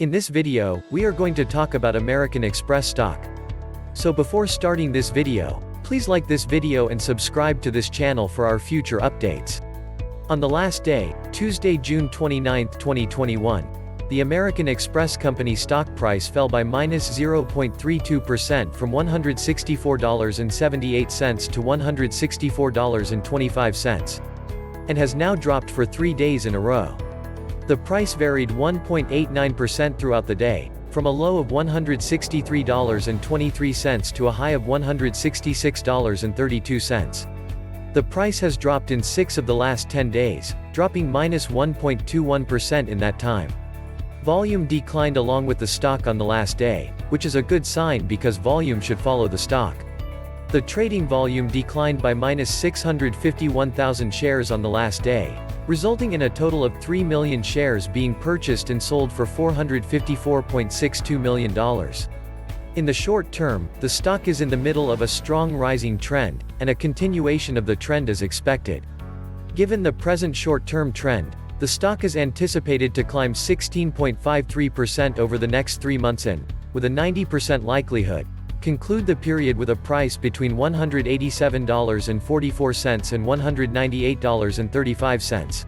In this video, we are going to talk about American Express stock. So before starting this video, please like this video and subscribe to this channel for our future updates. On the last day, Tuesday, June 29, 2021, the American Express Company stock price fell by -0.32% from $164.78 to $164.25, and has now dropped for 3 days in a row. The price varied 1.89% throughout the day, from a low of $163.23 to a high of $166.32. The price has dropped in 6 of the last 10 days, dropping -1.21% in that time. Volume declined along with the stock on the last day, which is a good sign because volume should follow the stock. The trading volume declined by -651,000 shares on the last day, resulting in a total of 3 million shares being purchased and sold for $454.62 million. In the short term, the stock is in the middle of a strong rising trend, and a continuation of the trend is expected. Given the present short-term trend, the stock is anticipated to climb 16.53% over the next 3 months and, with a 90% likelihood, conclude the period with a price between $187.44 and $198.35.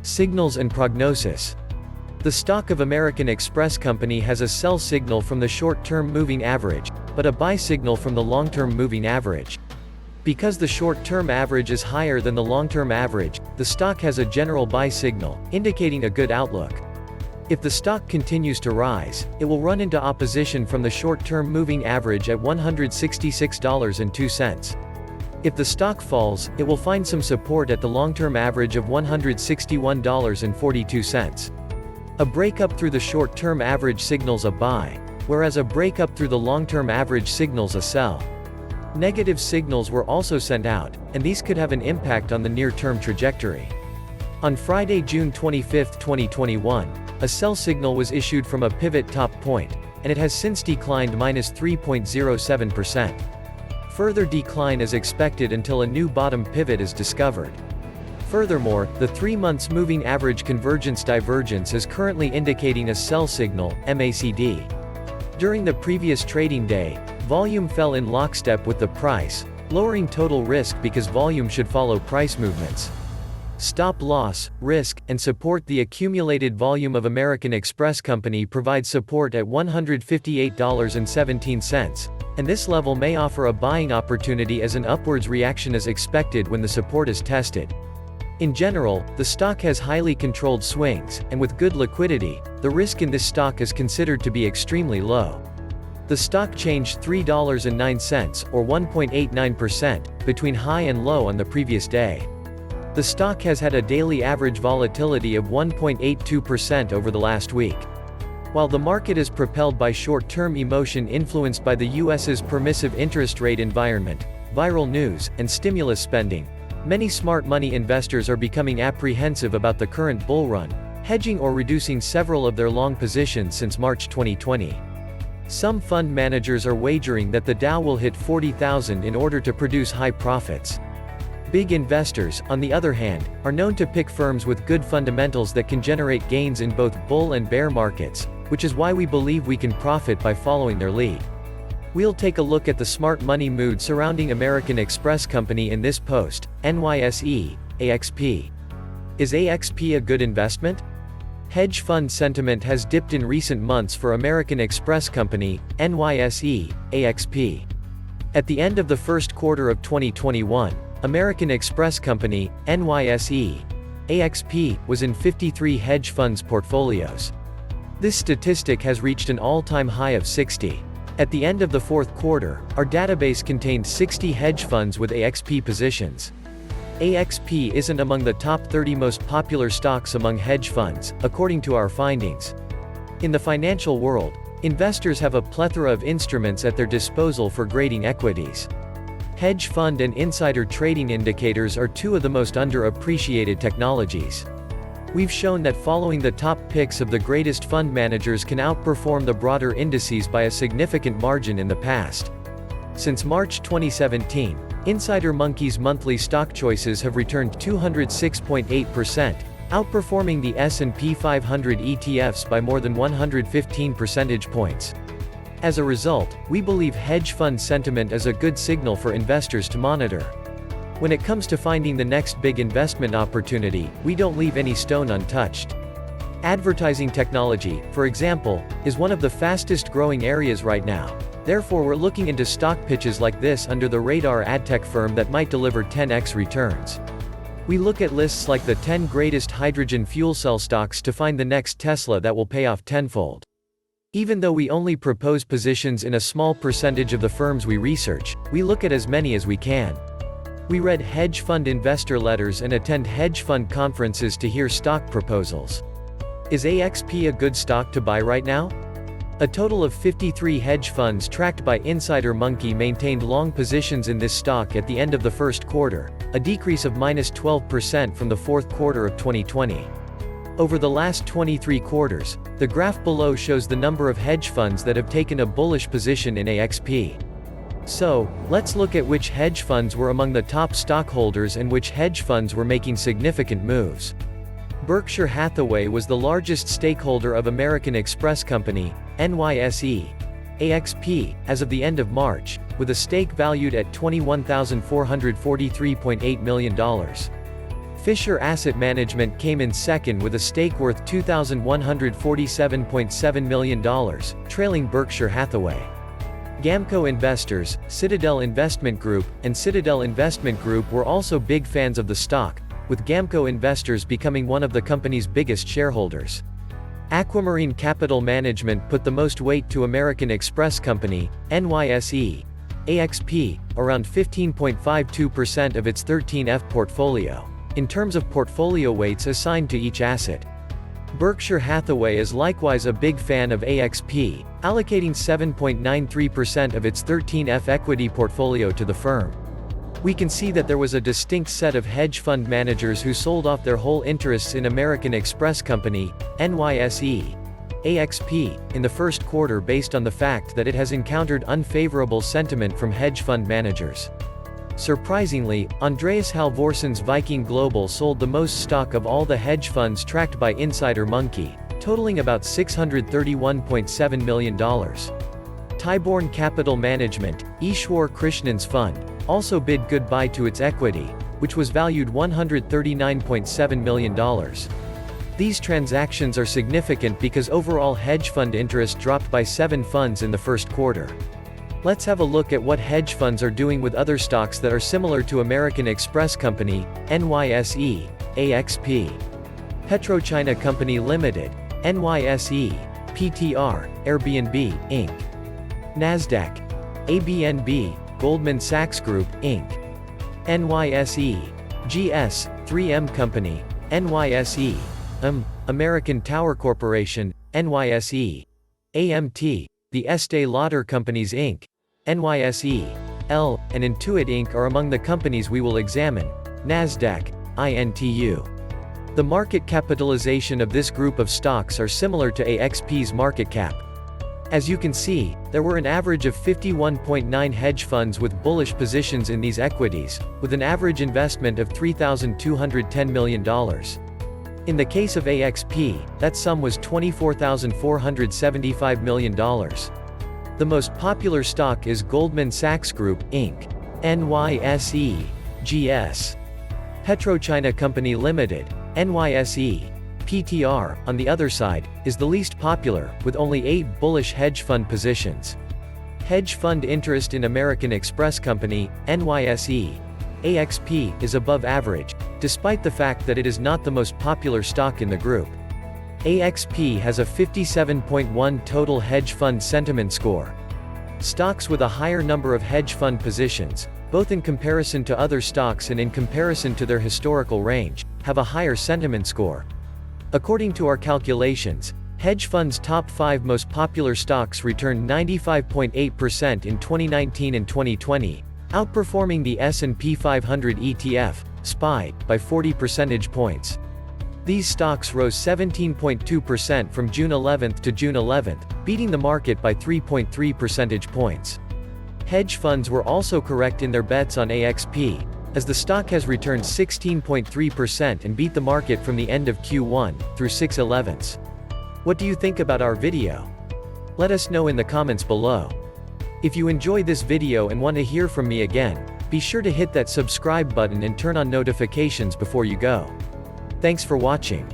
Signals and prognosis. The stock of American Express Company has a sell signal from the short-term moving average, but a buy signal from the long-term moving average. Because the short-term average is higher than the long-term average, the stock has a general buy signal, indicating a good outlook. If the stock continues to rise, it will run into opposition from the short-term moving average at $166.02. If the stock falls, it will find some support at the long-term average of $161.42. A breakup through the short-term average signals a buy, whereas a breakup through the long-term average signals a sell. Negative signals were also sent out, and these could have an impact on the near-term trajectory. On Friday, June 25, 2021, a sell signal was issued from a pivot top point, and it has since declined -3.07%. Further decline is expected until a new bottom pivot is discovered. Furthermore, the 3 months moving average convergence divergence is currently indicating a sell signal, MACD. During the previous trading day, volume fell in lockstep with the price, lowering total risk because volume should follow price movements. Stop loss, risk, and support. The accumulated volume of American Express Company provides support at $158.17, and this level may offer a buying opportunity as an upwards reaction is expected when the support is tested. In general, the stock has highly controlled swings, and with good liquidity, the risk in this stock is considered to be extremely low. The stock changed $3.09, or 1.89%, between high and low on the previous day. The stock has had a daily average volatility of 1.82% over the last week. While the market is propelled by short-term emotion influenced by the US's permissive interest rate environment, viral news, and stimulus spending, many smart money investors are becoming apprehensive about the current bull run, hedging or reducing several of their long positions since March 2020. Some fund managers are wagering that the Dow will hit 40,000 in order to produce high profits. Big investors, on the other hand, are known to pick firms with good fundamentals that can generate gains in both bull and bear markets, which is why we believe we can profit by following their lead. We'll take a look at the smart money mood surrounding American Express Company in this post. NYSE, AXP. Is AXP a good investment? Hedge fund sentiment has dipped in recent months for American Express Company, NYSE, AXP. At the end of the first quarter of 2021, American Express Company, NYSE, AXP, was in 53 hedge funds portfolios. This statistic has reached an all-time high of 60. At the end of the fourth quarter, our database contained 60 hedge funds with AXP positions. AXP isn't among the top 30 most popular stocks among hedge funds, according to our findings. In the financial world, investors have a plethora of instruments at their disposal for grading equities. Hedge fund and insider trading indicators are two of the most underappreciated technologies. We've shown that following the top picks of the greatest fund managers can outperform the broader indices by a significant margin in the past. Since March 2017, Insider Monkey's monthly stock choices have returned 206.8%, outperforming the S&P 500 ETFs by more than 115 percentage points. As a result, we believe hedge fund sentiment is a good signal for investors to monitor. When it comes to finding the next big investment opportunity, we don't leave any stone untouched. Advertising technology, for example, is one of the fastest growing areas right now. Therefore, we're looking into stock pitches like this under the radar adtech firm that might deliver 10x returns. We look at lists like the 10 greatest hydrogen fuel cell stocks to find the next Tesla that will pay off tenfold. Even though we only propose positions in a small percentage of the firms we research, we look at as many as we can. We read hedge fund investor letters and attend hedge fund conferences to hear stock proposals. Is AXP a good stock to buy right now? A total of 53 hedge funds tracked by Insider Monkey maintained long positions in this stock at the end of the first quarter, a decrease of -12% from the fourth quarter of 2020. Over the last 23 quarters, the graph below shows the number of hedge funds that have taken a bullish position in AXP. So, let's look at which hedge funds were among the top stockholders and which hedge funds were making significant moves. Berkshire Hathaway was the largest stakeholder of American Express Company, NYSE, AXP, as of the end of March, with a stake valued at $21,443.8 million. Fisher Asset Management came in second with a stake worth $2,147.7 million, trailing Berkshire Hathaway. Gamco Investors, Citadel Investment Group, and Citadel Investment Group were also big fans of the stock, with Gamco Investors becoming one of the company's biggest shareholders. Aquamarine Capital Management put the most weight to American Express Company, NYSE, AXP, around 15.52% of its 13F portfolio, in terms of portfolio weights assigned to each asset. Berkshire Hathaway is likewise a big fan of AXP, allocating 7.93% of its 13F equity portfolio to the firm. We can see that there was a distinct set of hedge fund managers who sold off their whole interests in American Express Company, NYSE, AXP, in the first quarter based on the fact that it has encountered unfavorable sentiment from hedge fund managers. Surprisingly, Andreas Halvorsen's Viking Global sold the most stock of all the hedge funds tracked by Insider Monkey, totaling about $631.7 million. Tyborn Capital Management, Ishwar Krishnan's fund, also bid goodbye to its equity, which was valued $139.7 million. These transactions are significant because overall hedge fund interest dropped by 7 funds in the first quarter. Let's have a look at what hedge funds are doing with other stocks that are similar to American Express Company, NYSE, AXP. PetroChina Company Limited, NYSE, PTR, Airbnb, Inc. Nasdaq, ABNB, Goldman Sachs Group, Inc. NYSE, GS, 3M Company, NYSE, American Tower Corporation, NYSE, AMT, the Estée Lauder Companies Inc., NYSE, and Intuit Inc. are among the companies we will examine. Nasdaq, INTU. The market capitalization of this group of stocks are similar to AXP's market cap. As you can see, there were an average of 51.9 hedge funds with bullish positions in these equities, with an average investment of $3,210 million. In the case of AXP, that sum was $24,475 million. The most popular stock is Goldman Sachs Group, Inc. NYSE, GS. PetroChina Company Limited, NYSE, PTR, on the other side, is the least popular, with only 8 bullish hedge fund positions. Hedge fund interest in American Express Company, NYSE, AXP, is above average, despite the fact that it is not the most popular stock in the group. AXP has a 57.1 total hedge fund sentiment score. Stocks with a higher number of hedge fund positions, both in comparison to other stocks and in comparison to their historical range, have a higher sentiment score. According to our calculations, hedge funds' top 5 most popular stocks returned 95.8% in 2019 and 2020, outperforming the S&P 500 ETF, SPY, by 40 percentage points. These stocks rose 17.2% from June 11 to June 11, beating the market by 3.3 percentage points. Hedge funds were also correct in their bets on AXP, as the stock has returned 16.3% and beat the market from the end of Q1 through 6/11. What do you think about our video? Let us know in the comments below. If you enjoy this video and want to hear from me again, be sure to hit that subscribe button and turn on notifications before you go. Thanks for watching.